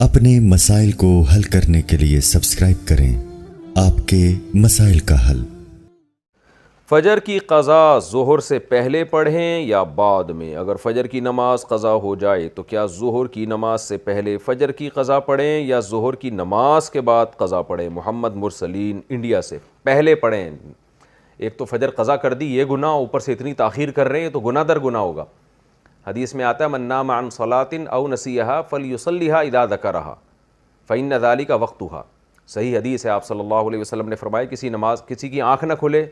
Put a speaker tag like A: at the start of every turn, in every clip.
A: اپنے مسائل کو حل کرنے کے لیے سبسکرائب کریں آپ کے مسائل کا حل۔
B: فجر کی قضا ظہر سے پہلے پڑھیں یا بعد میں؟ اگر فجر کی نماز قضا ہو جائے تو کیا ظہر کی نماز سے پہلے فجر کی قضا پڑھیں یا ظہر کی نماز کے بعد قضا پڑھیں؟ محمد مرسلین انڈیا سے۔ پہلے پڑھیں۔ ایک تو فجر قضا کر دی، یہ گناہ، اوپر سے اتنی تاخیر کر رہے ہیں تو گناہ در گناہ ہوگا۔ حدیث میں آتا ہے من نام عن صلاۃ او نسیھا فلیصلیھا اذا ذکرھا فإن ذلک وقتھا۔ صحیح حدیث ہے، آپ صلی اللہ علیہ وسلم نے فرمایا کسی کی آنکھ نہ کھلے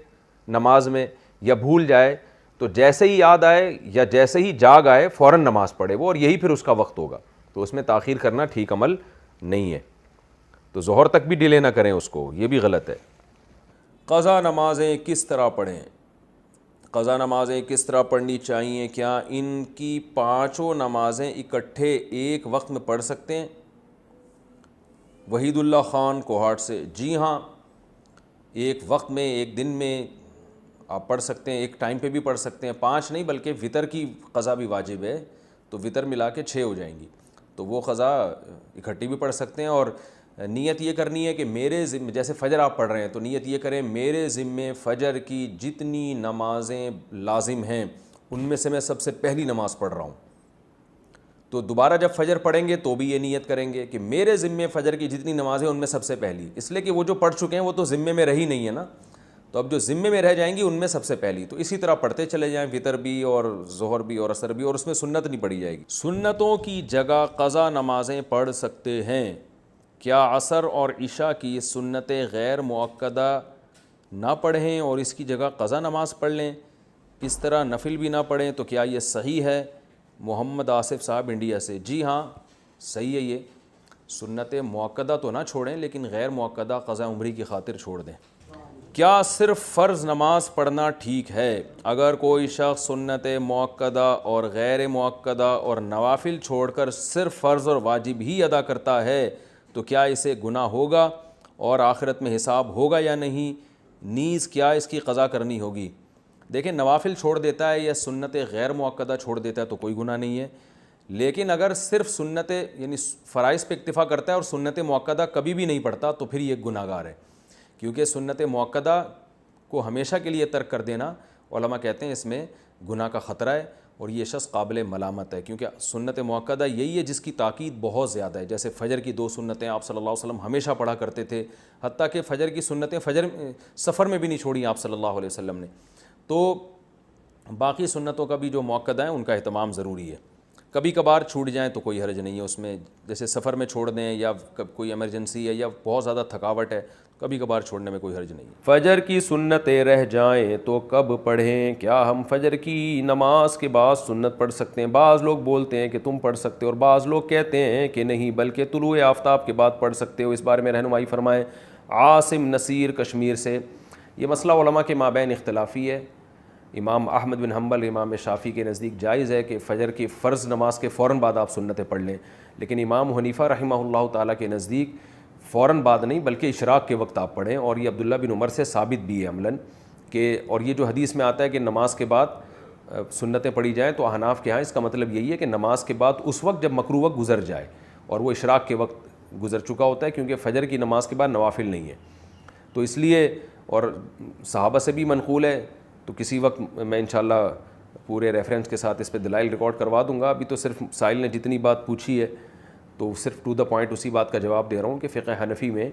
B: نماز میں یا بھول جائے تو جیسے ہی یاد آئے یا جیسے ہی جاگ آئے فوراً نماز پڑھے وہ، اور یہی پھر اس کا وقت ہوگا۔ تو اس میں تاخیر کرنا ٹھیک عمل نہیں ہے، تو ظہر تک بھی ڈیلے نہ کریں اس کو، یہ بھی غلط ہے۔ قضا نمازیں کس طرح پڑھیں؟ قضا نمازیں کس طرح پڑھنی چاہیے؟ کیا ان کی پانچوں نمازیں اکٹھے ایک وقت میں پڑھ سکتے ہیں؟ وحید اللہ خان کوہاٹ سے۔ جی ہاں، ایک وقت میں، ایک دن میں آپ پڑھ سکتے ہیں، ایک ٹائم پہ بھی پڑھ سکتے ہیں۔ 5 نہیں بلکہ وطر کی قضا بھی واجب ہے، تو وطر ملا کے 6 ہو جائیں گی، تو وہ قضا اکٹھی بھی پڑھ سکتے ہیں۔ اور نیت یہ کرنی ہے کہ میرے ذمے، جیسے فجر آپ پڑھ رہے ہیں تو نیت یہ کریں میرے ذمے فجر کی جتنی نمازیں لازم ہیں ان میں سے میں سب سے پہلی نماز پڑھ رہا ہوں۔ تو دوبارہ جب فجر پڑھیں گے تو بھی یہ نیت کریں گے کہ میرے ذمے فجر کی جتنی نمازیں ان میں سب سے پہلی، اس لیے کہ وہ جو پڑھ چکے ہیں وہ تو ذمے میں رہی نہیں ہے نا، تو اب جو ذمے میں رہ جائیں گی ان میں سب سے پہلی، تو اسی طرح پڑھتے چلے جائیں، وطر بھی اور ظہر بھی اور عصر بھی، اور اس میں سنت نہیں پڑھی جائے گی۔ سنتوں کی جگہ قضا نمازیں پڑھ سکتے ہیں؟ کیا عصر اور عشاء کی سنتیں غیر مؤکدہ نہ پڑھیں اور اس کی جگہ قضا نماز پڑھ لیں؟ اس طرح نفل بھی نہ پڑھیں تو کیا یہ صحیح ہے؟ محمد آصف صاحب انڈیا سے۔ جی ہاں، صحیح ہے، یہ سنت مؤکدہ تو نہ چھوڑیں لیکن غیر مؤکدہ قضا عمری کی خاطر چھوڑ دیں۔ کیا صرف فرض نماز پڑھنا ٹھیک ہے؟ اگر کوئی شخص سنت مؤکدہ اور غیر مؤکدہ اور نوافل چھوڑ کر صرف فرض اور واجب ہی ادا کرتا ہے تو کیا اسے گناہ ہوگا اور آخرت میں حساب ہوگا یا نہیں؟ نیز کیا اس کی قضا کرنی ہوگی؟ دیکھیں، نوافل چھوڑ دیتا ہے یا سنت غیر مؤکدہ چھوڑ دیتا ہے تو کوئی گناہ نہیں ہے، لیکن اگر صرف سنت یعنی فرائض پہ اکتفا کرتا ہے اور سنت مؤکدہ کبھی بھی نہیں پڑھتا تو پھر یہ گناہ گار ہے، کیونکہ سنت مؤکدہ کو ہمیشہ کے لیے ترک کر دینا علماء کہتے ہیں اس میں گناہ کا خطرہ ہے اور یہ شخص قابل ملامت ہے، کیونکہ سنت مؤکدہ یہی ہے جس کی تاکید بہت زیادہ ہے۔ جیسے فجر کی 2 سنتیں آپ صلی اللہ علیہ وسلم ہمیشہ پڑھا کرتے تھے، حتیٰ کہ فجر کی سنتیں سفر میں بھی نہیں چھوڑیں آپ صلی اللہ علیہ وسلم نے، تو باقی سنتوں کا بھی جو مؤکدہ ہیں ان کا اہتمام ضروری ہے۔ کبھی کبھار چھوٹ جائیں تو کوئی حرج نہیں ہے اس میں، جیسے سفر میں چھوڑ دیں یا کوئی ایمرجنسی ہے یا بہت زیادہ تھکاوٹ ہے، کبھی کبھار چھوڑنے میں کوئی حرج نہیں ہے۔ فجر کی سنتیں رہ جائیں تو کب پڑھیں؟ کیا ہم فجر کی نماز کے بعد سنت پڑھ سکتے ہیں؟ بعض لوگ بولتے ہیں کہ تم پڑھ سکتے ہو اور بعض لوگ کہتے ہیں کہ نہیں بلکہ طلوع آفتاب کے بعد پڑھ سکتے ہو، اس بارے میں رہنمائی فرمائیں۔ عاصم نصیر کشمیر سے۔ یہ مسئلہ علماء کے مابین اختلافی ہے۔ امام احمد بن حنبل، امام شافعی کے نزدیک جائز ہے کہ فجر کی فرض نماز کے فوراً بعد آپ سنتیں پڑھ لیں، لیکن امام حنیفہ رحمہ اللہ تعالیٰ کے نزدیک فوراً بعد نہیں بلکہ اشراق کے وقت آپ پڑھیں، اور یہ عبداللہ بن عمر سے ثابت بھی ہے عملاً کہ، اور یہ جو حدیث میں آتا ہے کہ نماز کے بعد سنتیں پڑھی جائیں تو احناف کے ہاں اس کا مطلب یہی ہے کہ نماز کے بعد اس وقت جب مکروہ وقت گزر جائے، اور وہ اشراق کے وقت گزر چکا ہوتا ہے، کیونکہ فجر کی نماز کے بعد نوافل نہیں ہے، تو اس لیے، اور صحابہ سے بھی منقول ہے، تو کسی وقت میں انشاءاللہ پورے ریفرنس کے ساتھ اس پہ دلائل ریکارڈ کروا دوں گا۔ ابھی تو صرف سائل نے جتنی بات پوچھی ہے تو صرف ٹو دا پوائنٹ اسی بات کا جواب دے رہا ہوں کہ فقہ حنفی میں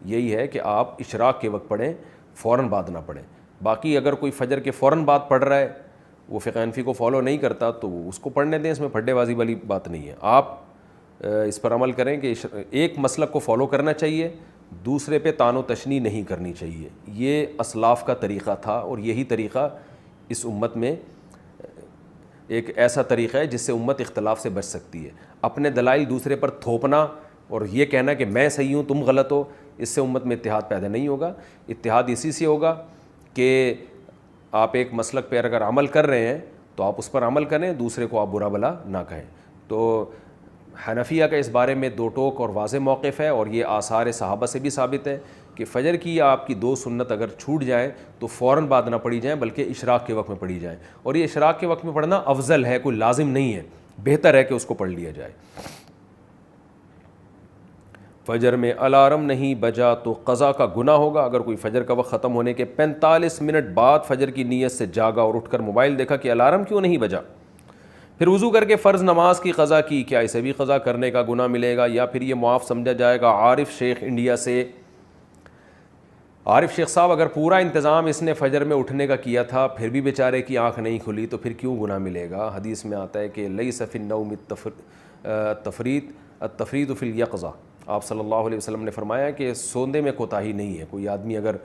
B: یہی ہے کہ آپ اشراق کے وقت پڑھیں، فوراً بعد نہ پڑھیں۔ باقی اگر کوئی فجر کے فوراً بعد پڑھ رہا ہے، وہ فقہ حنفی کو فالو نہیں کرتا تو اس کو پڑھنے دیں، اس میں پھڈے بازی والی بات نہیں ہے۔ آپ اس پر عمل کریں کہ ایک مسلک کو فالو کرنا چاہیے، دوسرے پہ طعن و تشنیع نہیں کرنی چاہیے۔ یہ اسلاف کا طریقہ تھا اور یہی طریقہ اس امت میں ایک ایسا طریقہ ہے جس سے امت اختلاف سے بچ سکتی ہے۔ اپنے دلائل دوسرے پر تھوپنا اور یہ کہنا کہ میں صحیح ہوں تم غلط ہو، اس سے امت میں اتحاد پیدا نہیں ہوگا۔ اتحاد اسی سے ہوگا کہ آپ ایک مسلک پہ اگر عمل کر رہے ہیں تو آپ اس پر عمل کریں، دوسرے کو آپ برا بھلا نہ کہیں۔ تو حنفیہ کا اس بارے میں 2 ٹوک اور واضح موقف ہے، اور یہ آثار صحابہ سے بھی ثابت ہے کہ فجر کی آپ کی 2 سنت اگر چھوٹ جائیں تو فوراً بعد نہ پڑھی جائیں بلکہ اشراق کے وقت میں پڑھی جائیں، اور یہ اشراق کے وقت میں پڑھنا افضل ہے، کوئی لازم نہیں ہے، بہتر ہے کہ اس کو پڑھ لیا جائے۔ فجر میں الارم نہیں بجا تو قضا کا گناہ ہوگا. اگر کوئی فجر کا وقت ختم ہونے کے 45 منٹ بعد فجر کی نیت سے جاگا اور اٹھ کر موبائل دیکھا کہ الارم کیوں نہیں بجا, پھر وضو کر کے فرض نماز کی قضا کی, کیا اسے بھی قضا کرنے کا گناہ ملے گا یا پھر یہ معاف سمجھا جائے گا؟ عارف شیخ انڈیا سے. عارف شیخ صاحب, اگر پورا انتظام اس نے فجر میں اٹھنے کا کیا تھا پھر بھی بیچارے کی آنکھ نہیں کھلی تو پھر کیوں گناہ ملے گا؟ حدیث میں آتا ہے کہ لیس فی النوم التفریط فی الیقظہ. آپ صلی اللہ علیہ وسلم نے فرمایا کہ سوندے میں کوتاہی نہیں ہے. کوئی آدمی اگر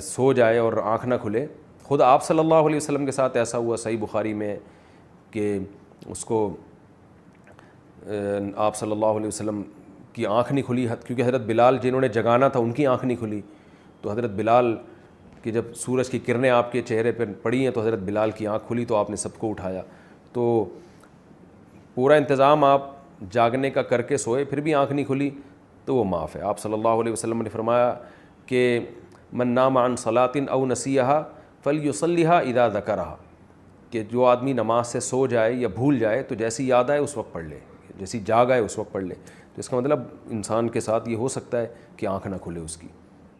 B: سو جائے اور آنکھ نہ کھلے, خود آپ صلی اللہ علیہ وسلم کے ساتھ ایسا ہوا صحیح بخاری میں کہ اس کو آپ صلی اللہ علیہ وسلم کی آنکھ نہیں کھلی, کیونکہ حضرت بلال جنہوں نے جگانا تھا ان کی آنکھ نہیں کھلی, تو حضرت بلال کی جب سورج کی کرنیں آپ کے چہرے پر پڑی ہیں تو حضرت بلال کی آنکھ کھلی تو آپ نے سب کو اٹھایا. تو پورا انتظام آپ جاگنے کا کر کے سوئے پھر بھی آنکھ نہیں کھلی تو وہ معاف ہے. آپ صلی اللہ علیہ وسلم نے فرمایا کہ من نام عن صلاۃ او نسیہا فلیصلیھا اذا ذکرھا, کہ جو آدمی نماز سے سو جائے یا بھول جائے تو جیسی یاد آئے اس وقت پڑھ لے, جیسی جاگ آئے اس وقت پڑھ لے. تو اس کا مطلب انسان کے ساتھ یہ ہو سکتا ہے کہ آنکھ نہ کھلے اس کی.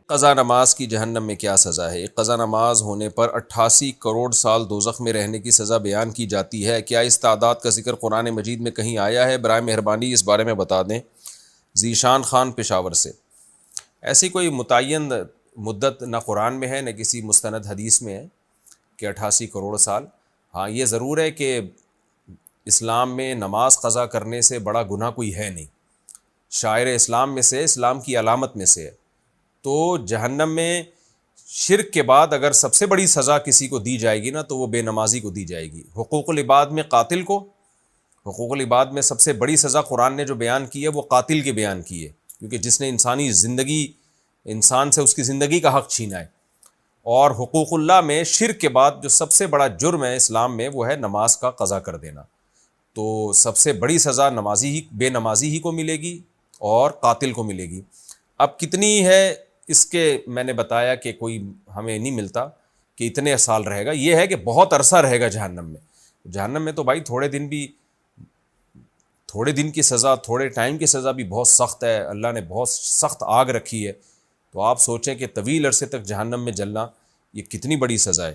B: قضا نماز کی جہنم میں کیا سزا ہے؟ ایک قضا نماز ہونے پر 88 کروڑ سال دوزخ میں رہنے کی سزا بیان کی جاتی ہے. کیا اس تعداد کا ذکر قرآن مجید میں کہیں آیا ہے؟ برائے مہربانی اس بارے میں بتا دیں. ذیشان خان پشاور سے. ایسی کوئی متعین مدت نہ قرآن میں ہے نہ کسی مستند حدیث میں ہے کہ 88 کروڑ سال. ہاں یہ ضرور ہے کہ اسلام میں نماز قضا کرنے سے بڑا گناہ کوئی ہے نہیں. شاعر اسلام میں سے, اسلام کی علامت میں سے ہے. تو جہنم میں شرک کے بعد اگر سب سے بڑی سزا کسی کو دی جائے گی نا تو وہ بے نمازی کو دی جائے گی. حقوق العباد میں قاتل کو, حقوق العباد میں سب سے بڑی سزا قرآن نے جو بیان کی ہے وہ قاتل کے بیان کی ہے, کیونکہ جس نے انسانی زندگی, انسان سے اس کی زندگی کا حق چھینا ہے. اور حقوق اللہ میں شرک کے بعد جو سب سے بڑا جرم ہے اسلام میں وہ ہے نماز کا قضا کر دینا. تو سب سے بڑی سزا نمازی ہی, بے نمازی ہی کو ملے گی اور قاتل کو ملے گی. اب کتنی ہے اس کے میں نے بتایا کہ کوئی ہمیں نہیں ملتا کہ اتنے سال رہے گا. یہ ہے کہ بہت عرصہ رہے گا جہنم میں. جہنم میں تو بھائی تھوڑے دن کی سزا, تھوڑے ٹائم کی سزا بھی بہت سخت ہے. اللہ نے بہت سخت آگ رکھی ہے. تو آپ سوچیں کہ طویل عرصے تک جہنم میں جلنا یہ کتنی بڑی سزا ہے.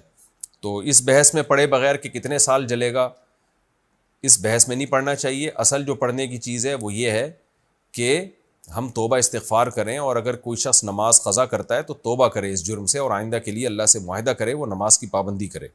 B: تو اس بحث میں پڑھے بغیر کہ کتنے سال جلے گا, اس بحث میں نہیں پڑھنا چاہیے. اصل جو پڑھنے کی چیز ہے وہ یہ ہے کہ ہم توبہ استغفار کریں, اور اگر کوئی شخص نماز قضا کرتا ہے تو توبہ کرے اس جرم سے, اور آئندہ کے لیے اللہ سے معاہدہ کرے وہ نماز کی پابندی کرے.